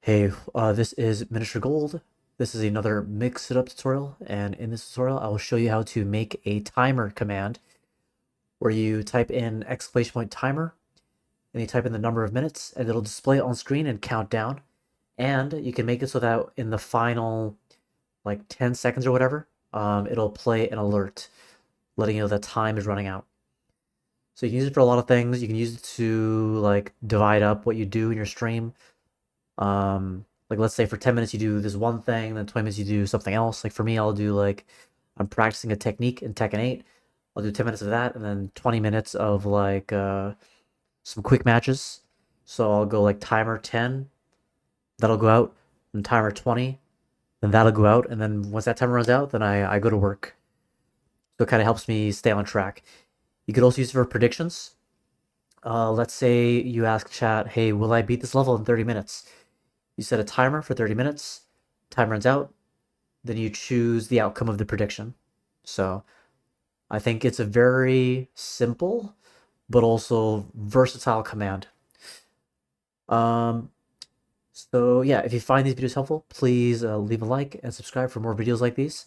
Hey, this is Minister Gold. This is another Mix It Up tutorial, and in this tutorial, I will show you how to make a timer command where you type in exclamation point timer, and you type in the number of minutes, and it'll display on screen and count down. And you can make it so that in the final, like 10 seconds or whatever, it'll play an alert letting you know that time is running out. So you can use it for a lot of things. You can use it to like divide up what you do in your stream. Like let's say for 10 minutes you do this one thing, then 20 minutes you do something else. Like for me, I'll do like I'm practicing a technique in Tekken 8. I'll do 10 minutes of that and then 20 minutes of like some quick matches. So I'll go like timer 10, that'll go out, and timer 20, then that'll go out, and then once that timer runs out, then I go to work. So it kind of helps me stay on track. You could also use it for predictions. Let's say you ask chat, hey, will I beat this level in 30 minutes? You set a timer for 30 minutes, time runs out, then you choose the outcome of the prediction. So I think it's a very simple but also versatile command. Um, so yeah, if you find these videos helpful, please leave a like and subscribe for more videos like these.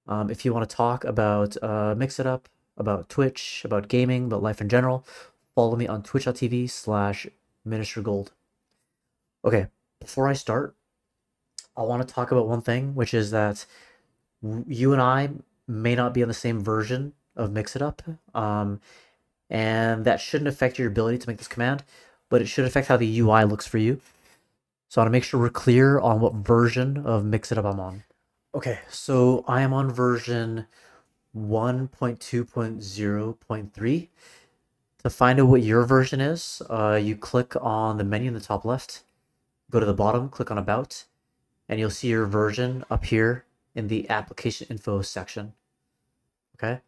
If you want to talk about Mix It Up, about Twitch, about gaming, about life in general, follow me on twitch.tv/ministergold. Okay, before I start, I want to talk about one thing, which is that you and I may not be on the same version of Mix It Up, and that shouldn't affect your ability to make this command, but it should affect how the UI looks for you. So I want to make sure we're clear on what version of Mix It Up I'm on. Okay, so I am on version 1.2.0.3. To find out what your version is, you click on the menu in the top left, go to the bottom, click on About, and you'll see your version up here in the application info section. Okay.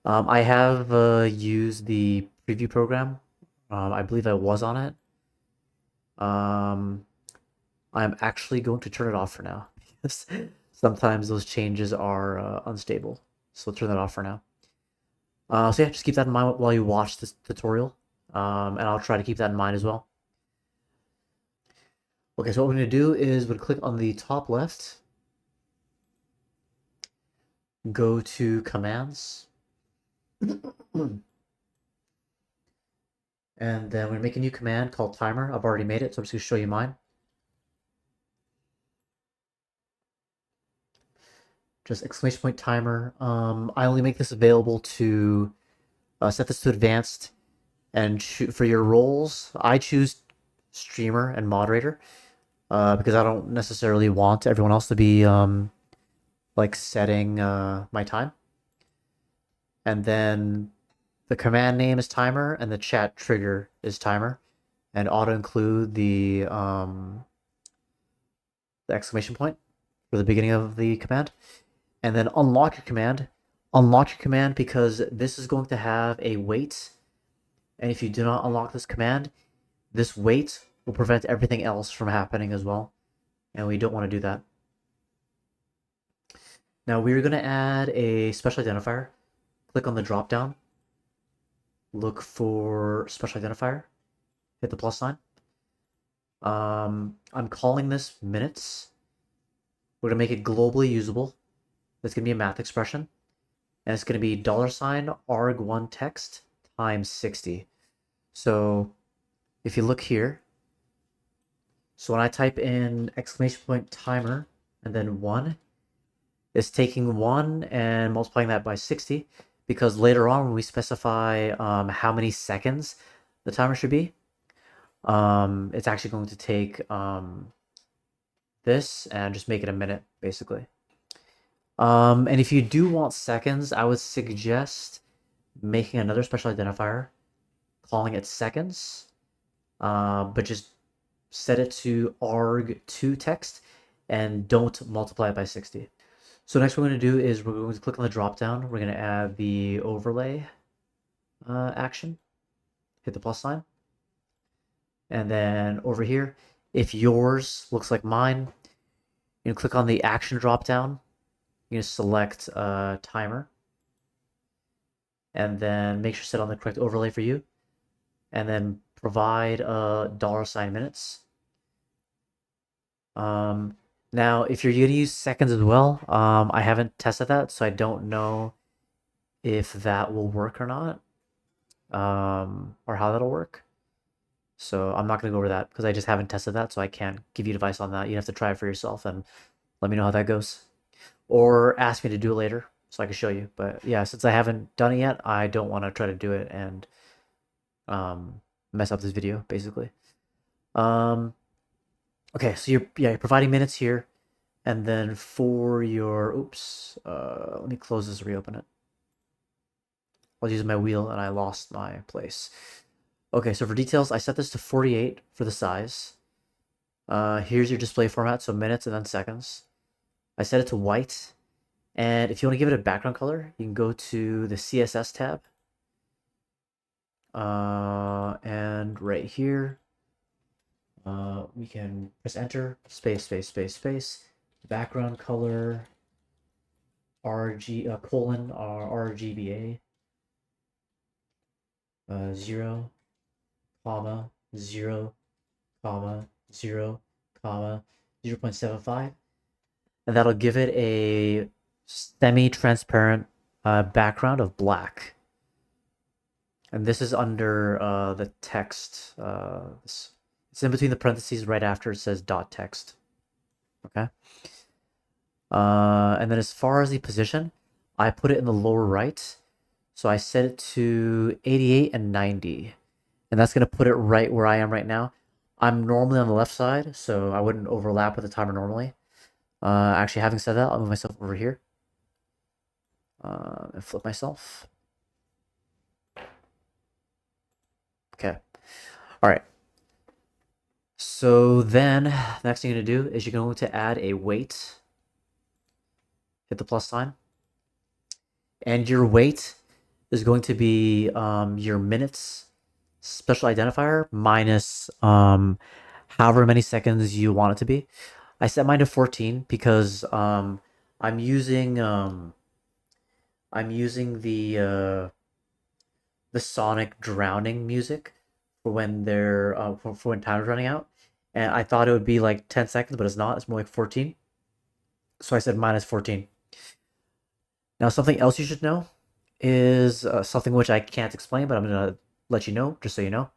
I have used the preview program. I believe I was on it. Um, I'm actually going to turn it off for now because sometimes those changes are unstable. So turn that off for now. So yeah, just keep that in mind while you watch this tutorial. And I'll try to keep that in mind as well. Okay, so what we're going to do is we're going to click on the top left, go to commands, and then we're going to make a new command called timer. I've already made it, so I'm just going to show you mine. Just exclamation point timer. I only make this available to set this to advanced, and for your roles, I choose streamer and moderator because I don't necessarily want everyone else to be like setting my time. And then the command name is timer, and the chat trigger is timer, and auto include the exclamation point for the beginning of the command. And then unlock your command. Unlock your command because this is going to have a wait. And if you do not unlock this command, this wait will prevent everything else from happening as well. And we don't want to do that. Now we're going to add a special identifier. Click on the drop down. Look for special identifier. Hit the plus sign. I'm calling this minutes. We're going to make it globally usable. That's going to be a math expression. And it's going to be $arg1 text times 60. So if you look here, so when I type in exclamation point timer and then 1, it's taking 1 and multiplying that by 60 because later on when we specify how many seconds the timer should be, it's actually going to take this and just make it a minute basically. And if you do want seconds, I would suggest making another special identifier, calling it seconds, but just set it to arg2 text and don't multiply it by 60. So next what we're going to do is we're going to click on the drop down. We're going to add the overlay action, hit the plus sign. And then over here, if yours looks like mine, you can click on the action drop down. You're going to select timer. And then make sure to set on the correct overlay for you. And then provide $minutes. Now, if you're going to use seconds as well, I haven't tested that, so I don't know if that will work or not, or how that'll work. So I'm not going to go over that because I just haven't tested that, so I can't give you advice on that. You have to try it for yourself and let me know how that goes. Or ask me to do it later so I can show you. But yeah, since I haven't done it yet, I don't want to try to do it and mess up this video, basically. Okay, so you're providing minutes here. And then for your, oops, let me close this, reopen it. I was using my wheel and I lost my place. Okay, so for details, I set this to 48 for the size. Here's your display format, so minutes and then seconds. I set it to white. And if you want to give it a background color, you can go to the CSS tab. And right here, we can press enter, space, space, space, space. Background color, colon, RGBA. 0, comma, 0, comma, 0, comma, 0.75. And that'll give it a semi-transparent background of black. And this is under the text. It's in between the parentheses right after it says dot text. Okay. And then as far as the position, I put it in the lower right. So I set it to 88 and 90. And that's going to put it right where I am right now. I'm normally on the left side, so I wouldn't overlap with the timer normally. Actually, having said that, I'll move myself over here. And flip myself. Okay. All right. So then, the next thing you're going to do is you're going to add a weight. Hit the plus sign. And your weight is going to be your minutes special identifier minus however many seconds you want it to be. I set mine to 14 because I'm using the Sonic drowning music for when they're for when timer's running out, and I thought it would be like 10 seconds, but it's not. It's more like 14. So I said minus 14. Now something else you should know is something which I can't explain, but I'm gonna let you know just so you know,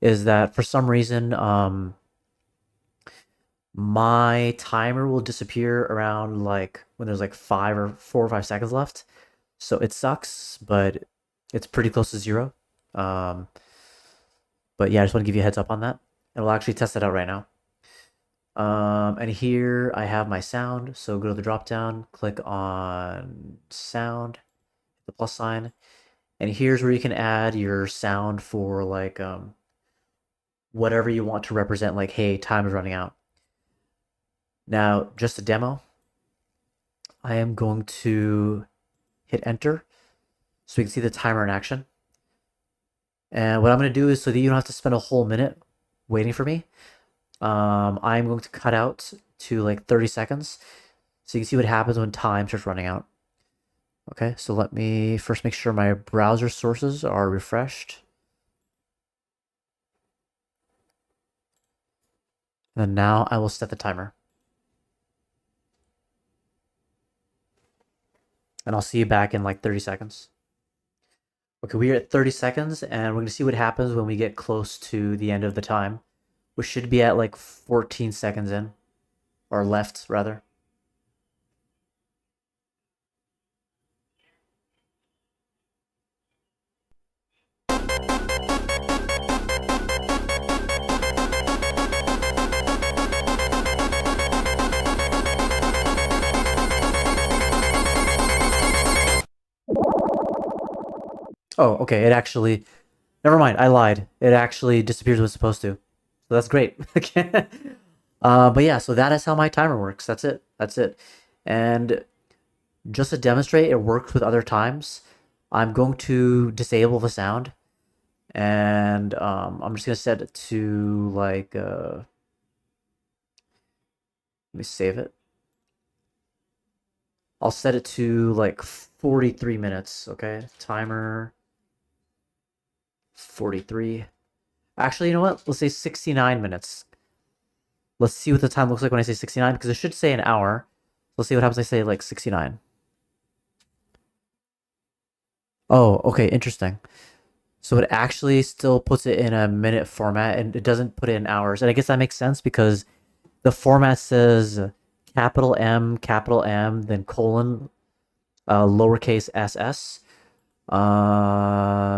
is that for some reason my timer will disappear around like when there's like 4 or 5 seconds left. So it sucks, but it's pretty close to 0. But yeah, I just want to give you a heads up on that. And we'll actually test it out right now. And here I have my sound. So go to the drop down, click on sound, the plus sign. And here's where you can add your sound for like whatever you want to represent, like, hey, time is running out. Now, just a demo, I am going to hit enter so we can see the timer in action. And what I'm going to do is so that you don't have to spend a whole minute waiting for me, I'm going to cut out to like 30 seconds so you can see what happens when time starts running out. Okay, so let me first make sure my browser sources are refreshed. And now I will set the timer. And I'll see you back in like 30 seconds. Okay, we are at 30 seconds, and we're going to see what happens when we get close to the end of the time, which should be at like 14 seconds in, or left, rather. Oh, okay, it actually... Never mind, I lied. It actually disappears when it's supposed to. So that's great. But yeah, so that is how my timer works. That's it. That's it. And just to demonstrate it works with other times, I'm going to disable the sound. And I'm just going to set it to like... let me save it. I'll set it to like 43 minutes, okay? Timer 43. Actually, you know what? Let's say 69 minutes. Let's see what the time looks like when I say 69, because it should say an hour. Let's see what happens when I say like 69. Oh, okay, interesting. So it actually still puts it in a minute format and it doesn't put it in hours. And I guess that makes sense because the format says capital M, then colon, lowercase ss.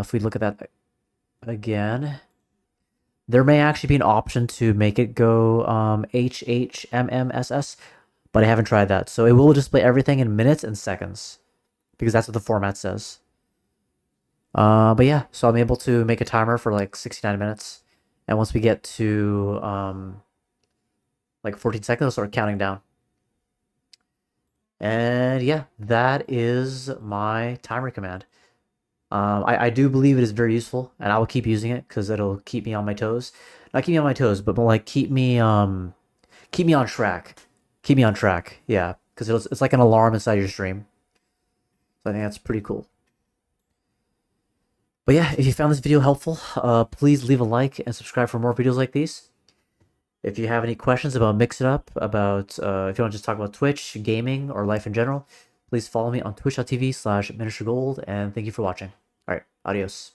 If we look at that again, there may actually be an option to make it go HHMMSS, but I haven't tried that. So it will display everything in minutes and seconds because that's what the format says. But yeah, so I'm able to make a timer for like 69 minutes. And once we get to like 14 seconds, I'll start counting down. And yeah, that is my timer command. I do believe it is very useful, and I will keep using it because it'll keep me on my toes. Not keep me on my toes, but more like keep me on track. Keep me on track, yeah, because it's like an alarm inside your stream. So I think that's pretty cool. But yeah, if you found this video helpful, please leave a like and subscribe for more videos like these. If you have any questions about Mix It Up, about if you want to just talk about Twitch, gaming, or life in general, please follow me on twitch.tv/miniaturegold, and thank you for watching. All right, adios.